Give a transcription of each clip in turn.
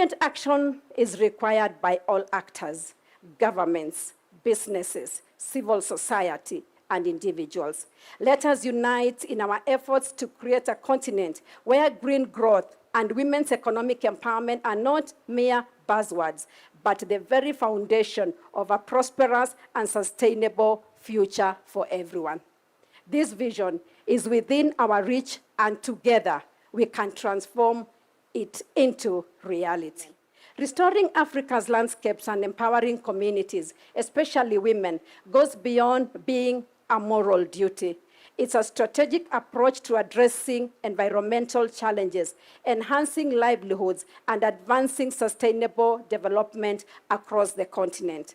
Urgent action is required by all actors, governments, businesses, civil society, and individuals. Let us unite in our efforts to create a continent where green growth and women's economic empowerment are not mere buzzwords, but the very foundation of a prosperous and sustainable future for everyone. This vision is within our reach, and together we can transform it into reality. Restoring Africa's landscapes and empowering communities, especially women, goes beyond being a moral duty. It's a strategic approach to addressing environmental challenges, enhancing livelihoods, and advancing sustainable development across the continent.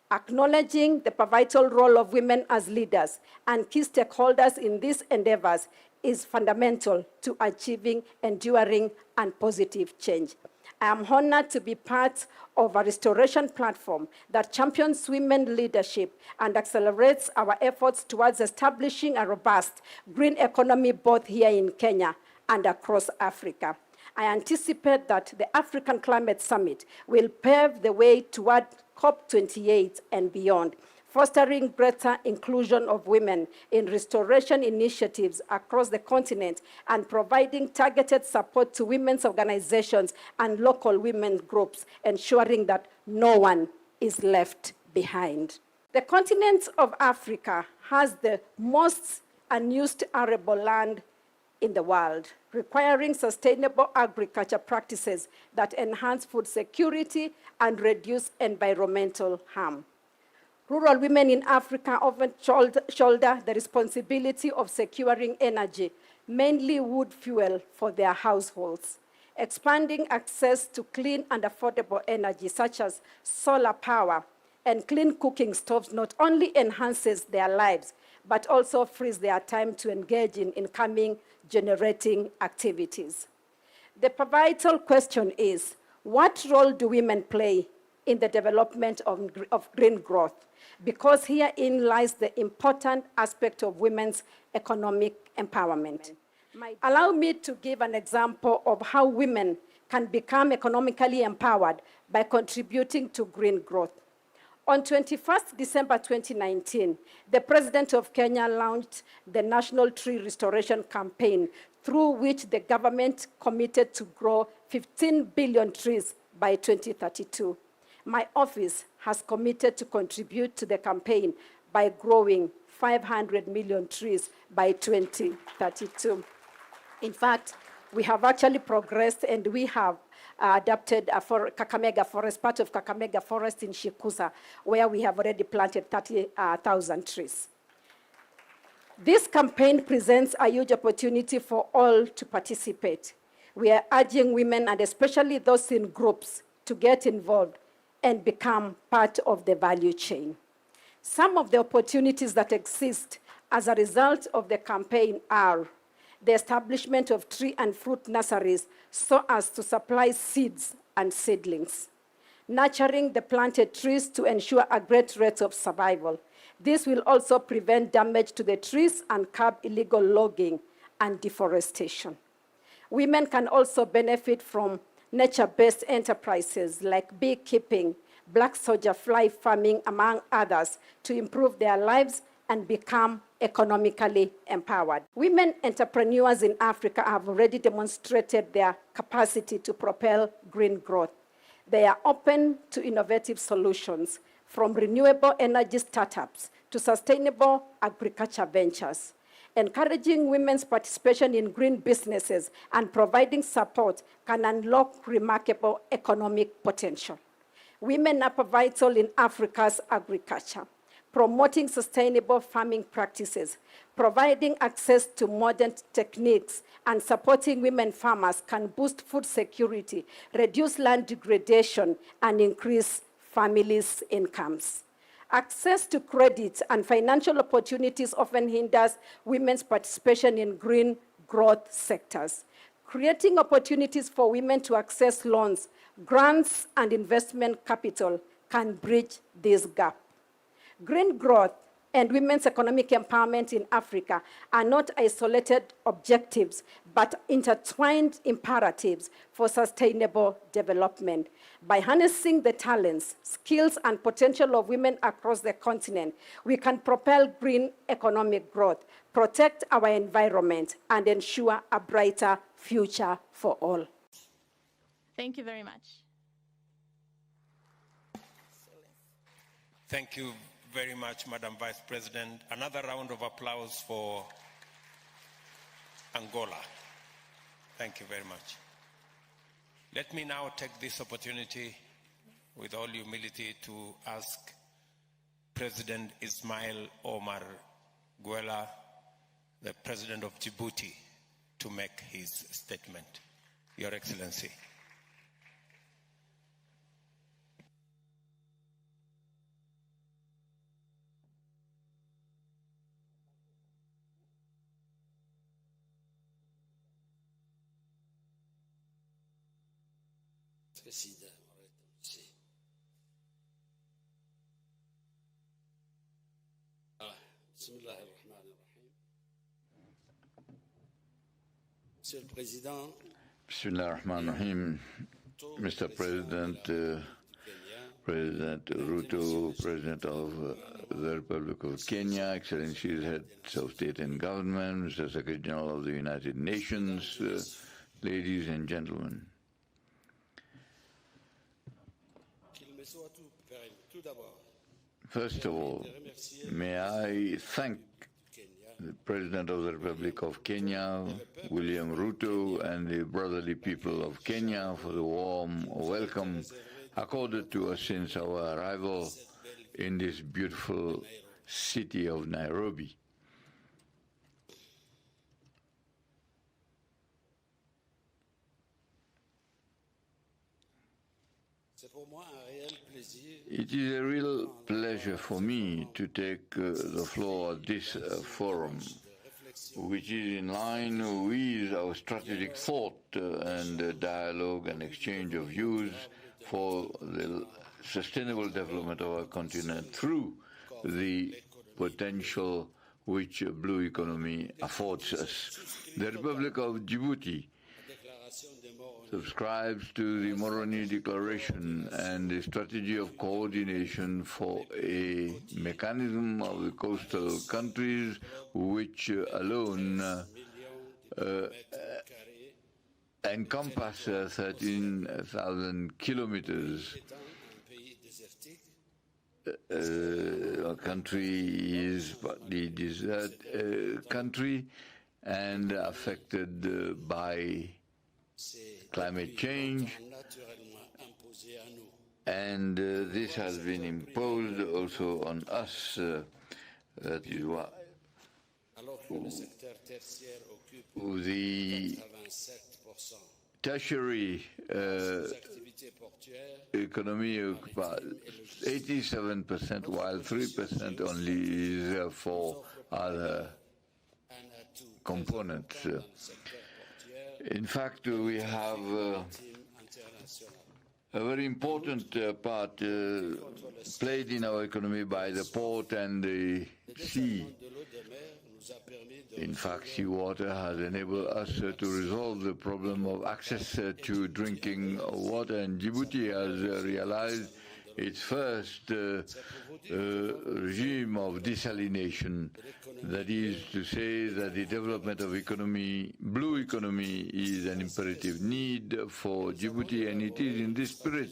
Acknowledging the pivotal role of women as leaders and key stakeholders in these endeavors is fundamental to achieving enduring and positive change. I am honored to be part of a restoration platform that champions women leadership and accelerates our efforts towards establishing a robust green economy both here in Kenya and across Africa. I anticipate that the African Climate Summit will pave the way toward COP28 and beyond, fostering greater inclusion of women in restoration initiatives across the continent and providing targeted support to women's organizations and local women groups, ensuring that no one is left behind. The continent of Africa has the most unused arable land in the world, requiring sustainable agriculture practices that enhance food security and reduce environmental harm. Rural women in Africa often shoulder the responsibility of securing energy, mainly wood fuel, for their households. Expanding access to clean and affordable energy, such as solar power and clean cooking stoves, not only enhances their lives, but also frees their time to engage in income generating activities. The pivotal question is, what role do women play in the development of green growth? Because herein lies the important aspect of women's economic empowerment. Allow me to give an example of how women can become economically empowered by contributing to green growth. On 21st December 2019, the President of Kenya launched the National Tree Restoration Campaign, through which the government committed to grow 15 billion trees by 2032. My office has committed to contribute to the campaign by growing 500 million trees by 2032. In fact, we have actually progressed, and we have adapted for Kakamega Forest, part of Kakamega Forest in Shikusa, where we have already planted 30,000 trees. This campaign presents a huge opportunity for all to participate. We are urging women, and especially those in groups, to get involved and become part of the value chain. Some of the opportunities that exist as a result of the campaign are the establishment of tree and fruit nurseries so as to supply seeds and seedlings, nurturing the planted trees to ensure a great rate of survival. This will also prevent damage to the trees and curb illegal logging and deforestation. Women can also benefit from nature-based enterprises like beekeeping, black soldier fly farming, among others, to improve their lives and become economically empowered. Women entrepreneurs in Africa have already demonstrated their capacity to propel green growth. They are open to innovative solutions, from renewable energy startups to sustainable agriculture ventures. Encouraging women's participation in green businesses and providing support can unlock remarkable economic potential. Women are vital in Africa's agriculture, promoting sustainable farming practices, providing access to modern techniques, and supporting women farmers can boost food security, reduce land degradation, and increase families' incomes. Access to credit and financial opportunities often hinders women's participation in green growth sectors. Creating opportunities for women to access loans, grants, and investment capital can bridge this gap. Green growth and women's economic empowerment in Africa are not isolated objectives, but intertwined imperatives for sustainable development. By harnessing the talents, skills, and potential of women across the continent, we can propel green economic growth, protect our environment, and ensure a brighter future for all. Thank you very much. Thank you very much, Madam Vice President. Another round of applause for Angola. Thank you very much. Let me now take this opportunity, with all humility, to ask President Ismail Omar Guelleh, the President of Djibouti, to make his statement. Your Excellency. Monsieur le Président, Bismillah ar-Rahman ar-Rahim. Mr. President, President Ruto, President of the Republic of Kenya, Excellencies, Heads of State and Government, Mr. Secretary General of the United Nations, ladies and gentlemen. First of all, may I thank the President of the Republic of Kenya, William Ruto, and the brotherly people of Kenya for the warm welcome accorded to us since our arrival in this beautiful city of Nairobi. It is a real pleasure for me to take the floor at this forum, which is in line with our strategic thought and dialogue and exchange of views for the sustainable development of our continent through the potential which a blue economy affords us. The Republic of Djibouti subscribes to the Moroni Declaration and the strategy of coordination for a mechanism of the coastal countries which alone encompass 13,000 kilometers. Our country is partly desert country and affected by climate change, and this has been imposed also on us. That is why the tertiary economy occupies 87%, while 3% only is for other components. In fact, we have a very important part played in our economy by the port and the sea. In fact, seawater has enabled us to resolve the problem of access to drinking water, and Djibouti has realized its first regime of desalination. That is to say that the development of blue economy, is an imperative need for Djibouti, and it is in this spirit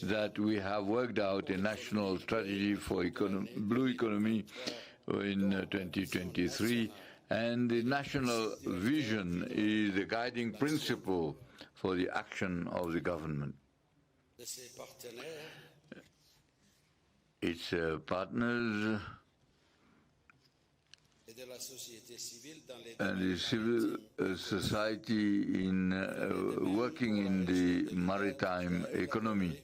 that we have worked out a national strategy for blue economy in 2023, and the national vision is the guiding principle for the action of the government. Its partners and the civil society in working in the maritime economy.